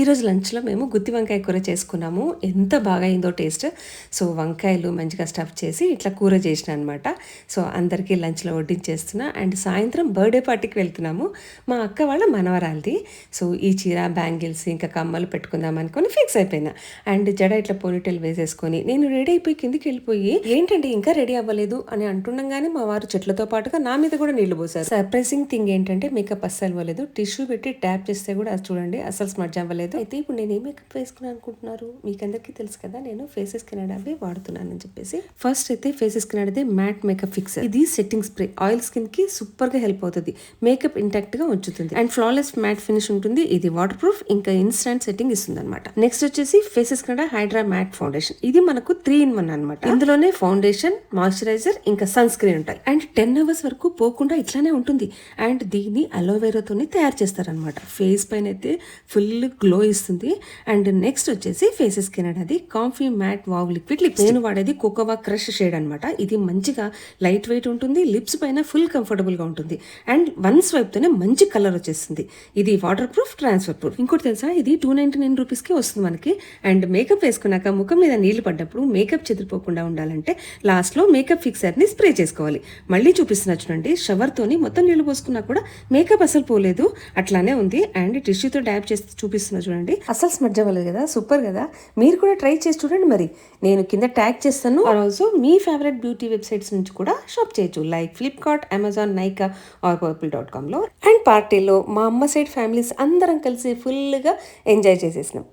ఈరోజు లంచ్లో మేము గుత్తి వంకాయ కూర చేసుకున్నాము. ఎంత బాగా అయిందో టేస్ట్. సో వంకాయలు మంచిగా స్టఫ్ చేసి ఇట్లా కూర చేసిన అనమాట. సో అందరికీ లంచ్లో వడ్డించేస్తున్నా. అండ్ సాయంత్రం బర్త్డే పార్టీకి వెళ్తున్నాము, మా అక్క వాళ్ళ మనవరాలది. సో ఈ చీర, బ్యాంగిల్స్ ఇంకా కమ్మలు పెట్టుకుందాం అనుకొని ఫిక్స్ అయిపోయినా. అండ్ జడ ఇట్లా పోనీటెల్ వేసేసుకొని నేను రెడీ అయిపోయి కిందికి వెళ్ళిపోయి, ఏంటంటే ఇంకా రెడీ అవ్వలేదు అని అంటుండగానే మా వారు చెట్లతో పాటుగా నా మీద కూడా నీళ్లు పోసారు. సర్ప్రైజింగ్ థింగ్ ఏంటంటే మేకప్ అస్సలు అవ్వలేదు. టిష్యూ పెట్టి ట్యాప్ చేస్తే కూడా అది చూడండి అసలు స్మడ్జ్ అవ్వలేదు. అయితే ఇప్పుడు నేను ఏ మేకప్ వేసుకున్నాను అనుకుంటున్నారు? మీకు అందరికీ తెలుసు కదా, నేను ఫేసెస్ కెనడావి వాడుతున్నాను అని చెప్పేసి. ఫస్ట్ అయితే ఫేసెస్ కెనడాది మ్యాట్ మేకప్ ఫిక్సర్. ఇది సెట్టింగ్ స్ప్రే, ఆయిల్ స్కిన్ కి సూపర్ గా హెల్ప్ అవుతుంది, మేకప్ ఇంటాక్ట్ గా ఉంచుతుంది అండ్ ఫ్లాలెస్ మ్యాట్ ఫినిష్ ఉంటుంది. ఇది వాటర్ ప్రూఫ్ ఇంకా ఇన్స్టాంట్ సెట్టింగ్ ఇస్తుంది అనమాట. నెక్స్ట్ వచ్చేసి Faces Canada hydra matte foundation. ఇది మనకు 3-in-1 అనమాట. ఇందులోనే ఫౌండేషన్, మాయిశ్చరైజర్ ఇంకా సన్ స్క్రీన్ ఉంటాయి అండ్ 10 hours వరకు పోకుండా ఇట్లానే ఉంటుంది. అండ్ దీన్ని అలోవెరాతోని తయారు చేస్తారనమాట. ఫేస్ పైన అయితే ఫుల్ గ్లో ఇస్తుంది. అండ్ నెక్స్ట్ వచ్చేసి ఫేసెస్ కెనడాది comfy matte wow liquid lips. నేను వాడేది కోకోవా క్రష్ షేడ్ అనమాట. ఇది మంచిగా లైట్ వెయిట్ ఉంటుంది, లిప్స్ పైన ఫుల్ కంఫర్టబుల్ గా ఉంటుంది అండ్ వన్ స్వైప్ తోనే మంచి కలర్ వచ్చేస్తుంది. ఇది వాటర్ ప్రూఫ్, ట్రాన్స్ఫర్ ప్రూఫ్. ఇంకోటి తెలుసా, ఇది 299 రూపీస్ కి వస్తుంది మనకి. అండ్ మేకప్ వేసుకున్నాక ముఖం మీద నీళ్లు పడ్డప్పుడు మేకప్ చెదిరిపోకుండా ఉండాలంటే లాస్ట్ లో మేకప్ ఫిక్సర్ ని స్ప్రే చేసుకోవాలి. మళ్ళీ చూపిస్తున్నా చూడండి, షవర్ తోని మొత్తం నీళ్లు పోసుకున్నా కూడా మేకప్ అసలు పోలేదు, అట్లానే ఉంది. అండ్ టిష్యూతో డాబ్ చేసి చూపిస్తున్నా చూడండి, అసలు స్మడ్జ్ అవ్వలేదు కదా, సూపర్ కదా. మీరు కూడా ట్రై చేసి చూడండి. మరి నేను కింద ట్యాగ్ చేస్తాను. ఆల్సో మీ ఫేవరెట్ బ్యూటీ వెబ్సైట్స్ నుంచి కూడా షాప్ చేయొచ్చు, like Flipkart, Amazon, Nykaa or purple.com లో. అండ్ పార్టీలో మా అమ్మ సైడ్ ఫ్యామిలీస్ అందరం కలిసి ఫుల్ గా ఎంజాయ్ చేసేసినాం.